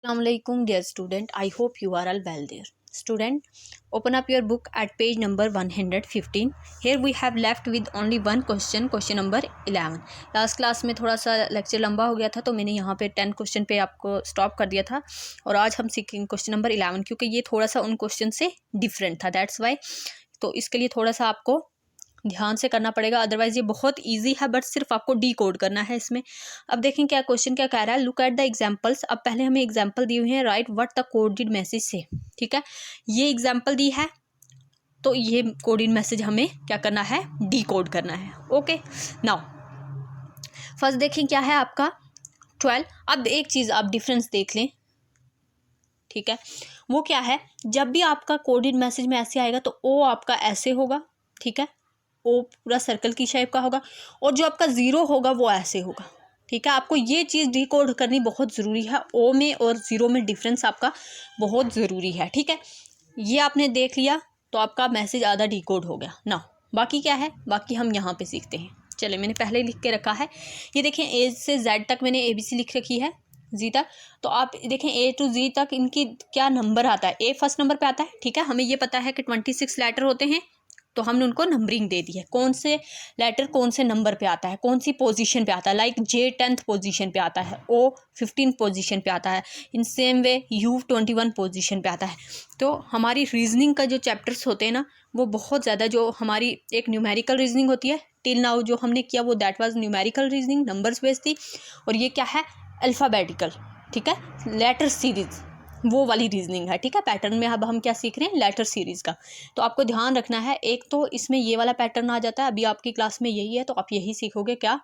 Assalamualaikum dear student, I hope you are all well there. Student, open up your book at page number 115. Here we have left with only one question number 11. Last class में थोड़ा सा lecture लंबा हो गया था तो मैंने यहाँ पे 10 क्वेश्चन पे आपको स्टॉप कर दिया था और आज हम सीखेंगे क्वेश्चन नंबर 11 क्योंकि ये थोड़ा सा उन क्वेश्चन से डिफरेंट था, दैट्स वाई। तो इसके लिए थोड़ा सा आपको ध्यान से करना पड़ेगा, अदरवाइज ये बहुत इजी है बट सिर्फ आपको डी कोड करना है इसमें। अब देखें क्या क्वेश्चन क्या कह रहा है, लुक एट द एग्जांपल्स। अब पहले हमें एग्जांपल दी हुई है, right what the coded message से। ठीक है, ये एग्जांपल दी है तो ये कोडेड मैसेज हमें क्या करना है, डी कोड करना है। ओके, नाउ फर्स्ट देखें क्या है आपका 12। अब एक चीज़ आप डिफरेंस देख लें, ठीक है, वो क्या है, जब भी आपका कोडेड मैसेज में ऐसे आएगा तो ओ आपका ऐसे होगा, ठीक है, ओ पूरा सर्कल की शेप का होगा और जो आपका ज़ीरो होगा वो ऐसे होगा। ठीक है, आपको ये चीज़ डिकोड करनी बहुत ज़रूरी है, ओ में और ज़ीरो में डिफरेंस आपका बहुत ज़रूरी है। ठीक है, ये आपने देख लिया तो आपका मैसेज आधा डिकोड हो गया ना। बाकी क्या है, बाकी हम यहाँ पे सीखते हैं। चले, मैंने पहले लिख के रखा है, ये देखें ए से जेड तक मैंने ABC लिख रखी है, जी तक। तो आप देखें A to Z तक इनकी क्या नंबर आता है, ए फर्स्ट नंबर पे आता है। ठीक है, हमें ये पता है कि 26 लेटर होते हैं तो हमने उनको नंबरिंग दे दी है, कौन से लेटर कौन से नंबर पे आता है, कौन सी पोजीशन पे आता है। लाइक J 10th पोजीशन पे आता है, O 15 पोजीशन पे आता है, in same way U 21 position पे आता है। तो हमारी रीजनिंग का जो चैप्टर्स होते हैं ना, वो बहुत ज़्यादा, जो हमारी एक न्यूमेरिकल रीजनिंग होती है टिल नाउ जो हमने किया वो that was numerical reasoning, numbers based थी, और ये क्या है, अल्फ़ाबेटिकल। ठीक है, लेटर सीरीज वो वाली रीजनिंग है। ठीक है, पैटर्न में अब हम क्या सीख रहे हैं, लेटर सीरीज का। तो आपको ध्यान रखना है, एक तो इसमें ये वाला पैटर्न आ जाता है, अभी आपकी क्लास में यही है तो आप यही सीखोगे, क्या,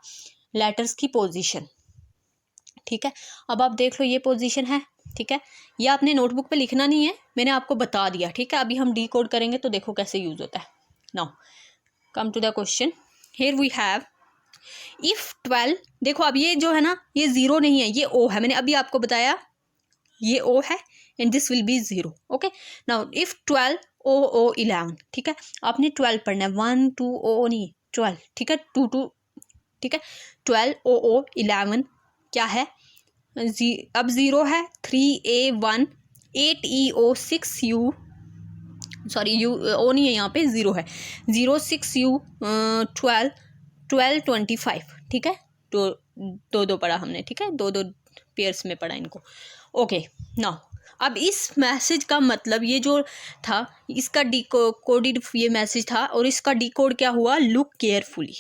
लेटर्स की पोजीशन। ठीक है, अब आप देख लो ये पोजीशन है। ठीक है, ये आपने नोटबुक पे लिखना नहीं है, मैंने आपको बता दिया। ठीक है, अभी हम डी कोड करेंगे तो देखो कैसे यूज होता है। Now come to the question, here we have if 12। देखो अब ये जो है ना, ये ज़ीरो नहीं है, ये ओ है, मैंने अभी आपको बताया ये ओ है and this will be zero. Okay, now if 12 ओ 11। ठीक है, आपने 12 पढ़ना है, 1 2 ओ नहीं 12। ठीक है, 2 2। ठीक है, 12 ओ 11 क्या है, अब ज़ीरो है, 3A1 8EO 6U, sorry you ओ नहीं है यहाँ पे, ज़ीरो है, 06U 12 1225। ठीक है, दो दो पढ़ा हमने। ठीक है, दो दो पेयर्स में पढ़ा इनको। ओके, नाउ अब इस मैसेज का मतलब ये जो था, इसका कोडेड ये मैसेज था और इसका डिकोड क्या हुआ, लुक केयरफुली।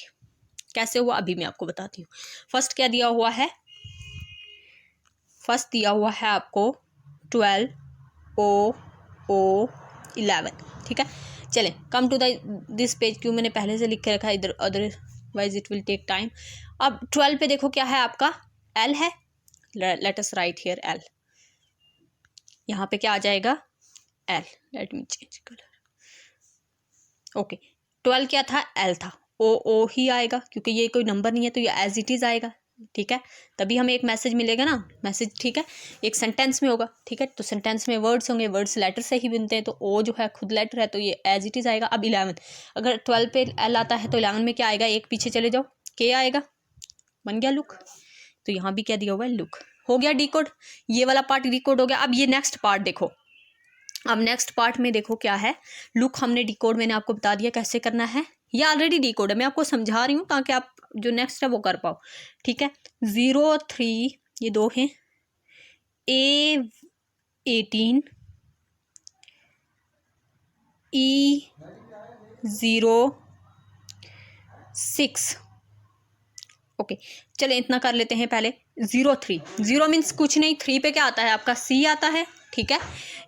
कैसे हुआ अभी मैं आपको बताती हूँ। फर्स्ट क्या दिया हुआ है, फर्स्ट दिया हुआ है आपको 12 ओ 11। ठीक है, चलें कम टू दिस पेज, क्यों मैंने पहले से लिख के रखा है इधर, otherwise it will take time. अब 12 पे देखो क्या है आपका, एल है, let us write here L. यहाँ पे क्या आ जाएगा, L, let me change colour. Okay, 12 क्या था, एल था, ओ ही आएगा क्योंकि ये कोई नंबर नहीं है तो ये एज इट इज़ आएगा। ठीक है, तभी हमें एक मैसेज मिलेगा ना, मैसेज। ठीक है, एक सेंटेंस में होगा। ठीक है, तो सेंटेंस में वर्ड्स होंगे, वर्ड्स लेटर से ही बनते हैं, तो ओ जो है खुद लेटर है तो ये एज इट इज़ आएगा। अब 11, अगर 12 पे एल आता है तो 11 में क्या आएगा, एक पीछे चले जाओ, के आएगा, बन गया लुक। तो यहाँ भी क्या दिया हुआ है, लुक, हो गया डिकोड, ये वाला पार्ट डिकोड हो गया। अब ये नेक्स्ट पार्ट देखो, अब नेक्स्ट पार्ट में देखो क्या है, लुक हमने डिकोड मैंने आपको बता दिया कैसे करना है, ये ऑलरेडी डिकोड है, मैं आपको समझा रही हूँ ताकि आप जो नेक्स्ट है वो कर पाओ। ठीक है, 0 3 ये दो हैं, A18 E06। ओके, चले इतना कर लेते हैं पहले। 0 3, 0 मीन्स कुछ नहीं, 3 पे क्या आता है आपका, C आता है। ठीक है,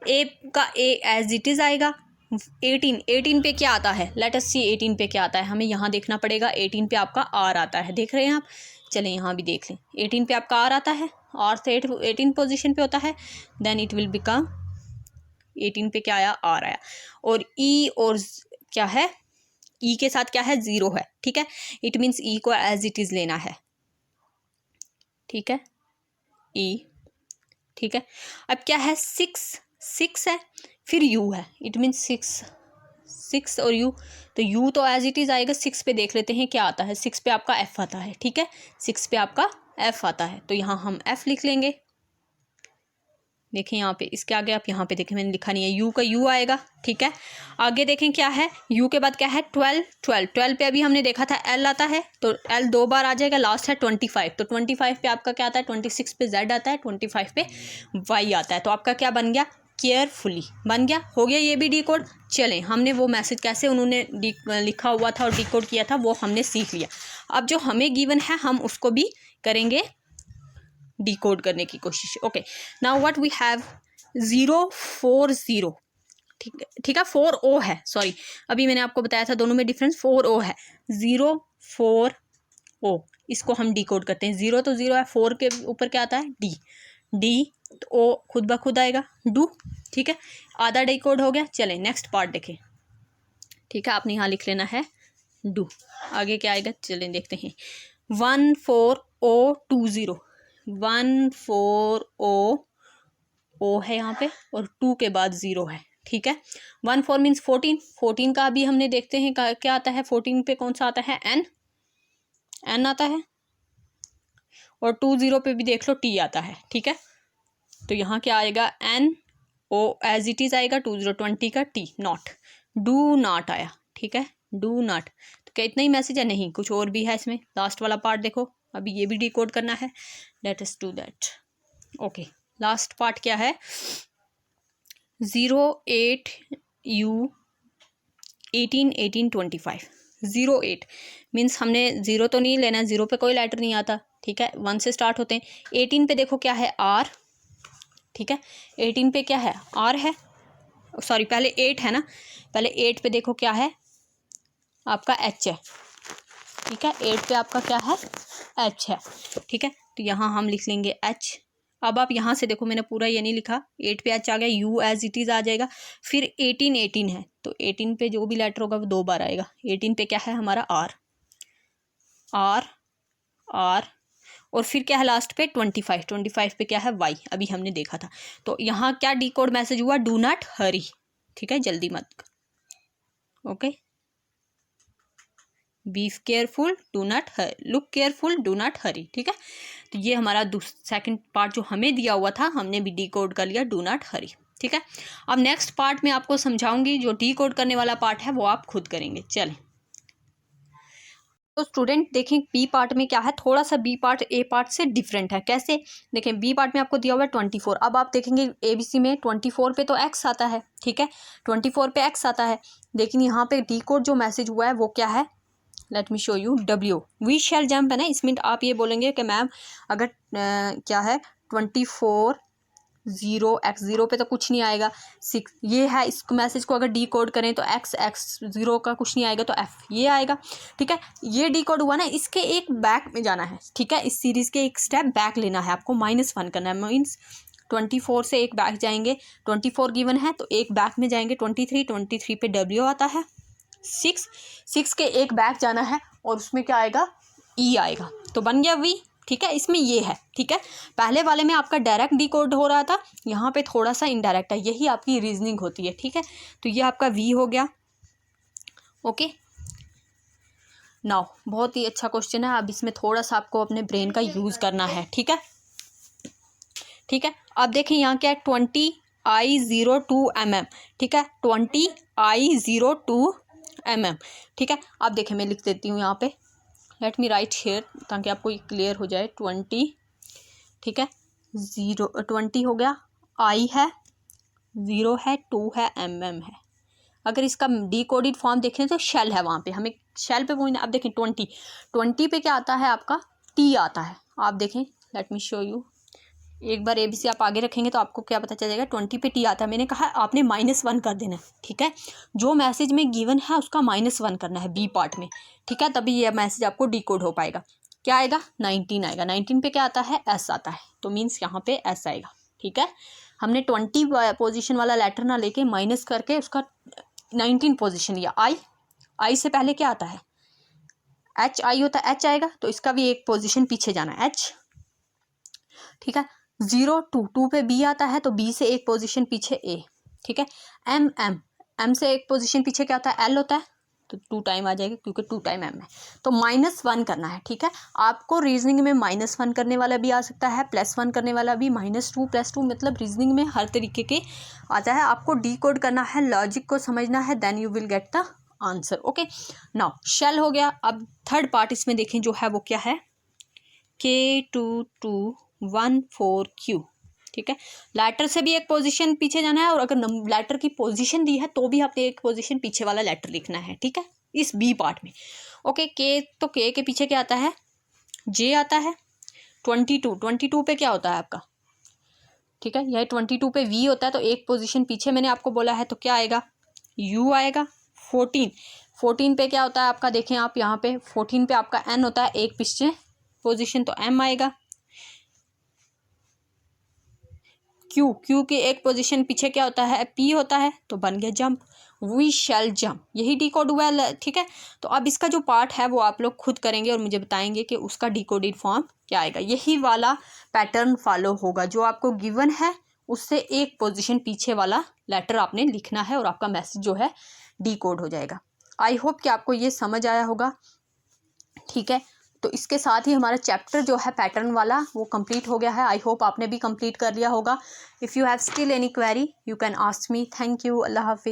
ए का ए एज इट इज़ आएगा। 18 पे क्या आता है, लेट अस सी 18 पे क्या आता है, हमें यहाँ देखना पड़ेगा। 18 पे आपका आर आता है, देख रहे हैं आप, चलें यहाँ भी देख लें। 18 पे आपका आर आता है, आर से 18 पोजीशन पे होता है, देन इट विल बिकम 18 पे क्या आया, आर आया। और ई और क्या है, ई के साथ क्या है, ज़ीरो है। ठीक है, इट मीन्स ई को एज इट इज़ लेना है। ठीक है, ई। ठीक है, अब क्या है, 6 है, फिर यू है, इट मीन्स 6 और यू, तो यू तो एज इट इज़ आएगा। 6 पे देख लेते हैं क्या आता है, 6 पे आपका एफ आता है। ठीक है, 6 पे आपका एफ आता है, तो यहाँ हम एफ लिख लेंगे। देखें यहाँ पे, इसके आगे आप यहाँ पे देखें मैंने लिखा नहीं है, यू का यू आएगा, ठीक है। आगे देखें क्या है, यू के बाद क्या है 12, 12 पे अभी हमने देखा था एल आता है, तो एल 2 बार आ जाएगा, लास्ट है 25, तो 25 पे आपका क्या आता है, 26 पे जेड आता है, 25 पे वाई आता है, तो आपका क्या बन गया, केयरफुली बन गया, हो गया ये भी डी कोड। चलें, हमने वो मैसेज कैसे उन्होंने लिखा हुआ था और डी कोड किया था वो हमने सीख लिया। अब जो हमें गिवन है हम उसको भी करेंगे डिकोड करने की कोशिश। Okay, now what we have 040, ठीक है 4O है, सॉरी अभी मैंने आपको बताया था दोनों में डिफरेंस, 4O है, 040 इसको हम डिकोड करते हैं। 0 तो 0 है, 4 के ऊपर क्या आता है डी तो ओ खुद ब खुद आएगा डू, ठीक है, आधा डिकोड हो गया। चलें नेक्स्ट पार्ट देखें, ठीक है, आपने यहाँ लिख लेना है डू, आगे क्या आएगा चलें देखते हैं। 14O20, 14O है यहाँ पे और 2 के बाद 0 है, ठीक है। 14 मीन्स 14, 14 का अभी हमने देखते हैं क्या आता है, 14 पे कौन सा आता है, एन आता है, और 20 पे भी देख लो टी आता है, ठीक है। तो यहाँ क्या आएगा, N O as it is आएगा, 20 का टी, नॉट, डू नॉट आया, ठीक है, डू नॉट। तो क्या इतना ही मैसेज है, नहीं कुछ और भी है इसमें, लास्ट वाला पार्ट देखो, अभी ये भी डिकोड करना है, let us do that. Okay, last part क्या है, 08U 18 08 मीन्स हमने 0 तो नहीं लेना, 0 पे कोई लेटर नहीं आता, ठीक है, 1 से स्टार्ट होते हैं। 18 पे देखो क्या है, आर, ठीक है, 18 पे क्या है, आर है, सॉरी पहले 8 है ना, पहले 8 पे देखो क्या है आपका एच है, ठीक है, 8 पे आपका क्या है, एच है, ठीक है, तो यहाँ हम लिख लेंगे एच। अब आप यहाँ से देखो मैंने पूरा ये नहीं लिखा, 8 पे एच आ गया, यू एज इट इज़ आ जाएगा, फिर 18 है, तो 18 पे जो भी लेटर होगा वो 2 बार आएगा। 18 पे क्या है हमारा आर, और फिर क्या है लास्ट पे 25 पे क्या है वाई, अभी हमने देखा था। तो यहाँ क्या डिकोड मैसेज हुआ, डू नॉट हरी, ठीक है, जल्दी मत, okay, be careful, do not look careful, do not हरी, ठीक है। तो ये हमारा सेकंड पार्ट जो हमें दिया हुआ था हमने भी डिकोड कर लिया, डू नॉट हरी, ठीक है। अब नेक्स्ट पार्ट में आपको समझाऊंगी, जो डिकोड करने वाला पार्ट है वो आप खुद करेंगे। चलें, तो स्टूडेंट देखें बी पार्ट में क्या है, थोड़ा सा बी पार्ट ए पार्ट से डिफरेंट है। कैसे देखें, बी पार्ट में आपको दिया हुआ है 24, अब आप देखेंगे ABC में 24 पे तो एक्स आता है, ठीक है, 24 पे एक्स आता है, लेकिन यहाँ पे डी कोड जो मैसेज हुआ है वो क्या है, let me show you, W we shall jump है ना, इसमें आप ये बोलेंगे कि मैम अगर क्या है 24 0 पे तो कुछ नहीं आएगा, 6 ये है, इस मैसेज को अगर डी कोड करें तो x 0 का कुछ नहीं आएगा तो f ये आएगा, ठीक है। ये डी कोड हुआ ना, इसके एक बैक में जाना है, ठीक है, इस सीरीज़ के एक स्टेप बैक लेना है आपको, -1 करना है, मीन्स 24 से एक बैक जाएंगे, 24 गिवन है तो एक बैक में जाएंगे 23 पे W आता है, 6 के एक बैक जाना है और उसमें क्या आएगा, E आएगा, तो बन गया V, ठीक है। इसमें ये है, ठीक है, पहले वाले में आपका डायरेक्ट डिकोड हो रहा था, यहाँ पे थोड़ा सा इनडायरेक्ट है, यही आपकी रीजनिंग होती है, ठीक है। तो ये आपका V हो गया, ओके। नाउ बहुत ही अच्छा क्वेश्चन है, अब इसमें थोड़ा सा आपको अपने ब्रेन का यूज़ करना है, ठीक है, ठीक है। अब देखें यहाँ क्या है, 20I02 mm, ठीक है, 20I02 mm, ठीक है। अब देखें मैं लिख देती हूँ यहाँ पे, लेट मी राइट हेयर ताकि आपको ये क्लियर हो जाए, 20, ठीक है, 20 हो गया, I है, 0 है, 2 है, mm है। अगर इसका डिकोडेड फॉर्म देखें तो शेल है, वहाँ पे हमें शेल पे पहुँचना। अब देखें 20 पे क्या आता है आपका, T आता है, आप देखें, लेट मी शो यू, एक बार ABC आप आगे रखेंगे तो आपको क्या पता चल जाएगा, 20 पे T आता है, मैंने कहा आपने -1 कर देना है, ठीक है, जो मैसेज में गिवन है उसका -1 करना है बी पार्ट में, ठीक है, तभी यह मैसेज आपको डिकोड हो पाएगा। क्या आएगा, 19 आएगा, 19 पे क्या आता है, S आता है, तो मीन्स यहाँ पे S आएगा, ठीक है। हमने 20 पोजिशन वाला लेटर ना लेके माइनस करके उसका 19 पोजिशन लिया। आई से पहले क्या आता है, HI होता है, H आएगा, तो इसका भी एक पोजिशन पीछे जाना है, H, ठीक है। 0 2 पे B आता है, तो B से एक पोजीशन पीछे A, ठीक है। M से एक पोजीशन पीछे क्या होता है, L होता है, तो 2 टाइम आ जाएगा क्योंकि 2 टाइम m है। तो -1 करना है, ठीक है। आपको रीजनिंग में -1 करने वाला भी आ सकता है, +1 करने वाला भी, -2 +2, मतलब रीजनिंग में हर तरीके के आता है। आपको डिकोड करना है, लॉजिक को समझना है, then you will get the answer. Okay, now shell हो गया। अब थर्ड पार्ट इसमें देखें जो है वो क्या है, K2214Q, ठीक है। लेटर से भी एक पोजीशन पीछे जाना है, और अगर लेटर की पोजीशन दी है तो भी आपने एक पोजीशन पीछे वाला लेटर लिखना है, ठीक है, इस बी पार्ट में। ओके, तो के पीछे क्या आता है, जे आता है। 22 पे क्या होता है आपका, ठीक है, यह 22 पे वी होता है, तो एक पोजीशन पीछे मैंने आपको बोला है तो क्या आएगा, यू आएगा। 14 पे क्या होता है आपका, देखें आप यहाँ पे 14 पे आपका एन होता है, एक पीछे पोजीशन, तो एम आएगा। क्यू की एक पोजीशन पीछे क्या होता है, पी होता है, तो बन गया जंप। वी शैल जंप, यही डिकोड हुआ है, ठीक है। तो अब इसका जो पार्ट है वो आप लोग खुद करेंगे और मुझे बताएंगे कि उसका डिकोडेड फॉर्म क्या आएगा। यही वाला पैटर्न फॉलो होगा, जो आपको गिवन है उससे एक पोजीशन पीछे वाला लेटर आपने लिखना है और आपका मैसेज जो है डिकोड हो जाएगा। आई होप कि आपको ये समझ आया होगा, ठीक है। तो इसके साथ ही हमारा चैप्टर जो है पैटर्न वाला वो कंप्लीट हो गया है। आई होप आपने भी कंप्लीट कर लिया होगा। If you have still any query you can ask me. Thank you. अल्लाह हाफिज़।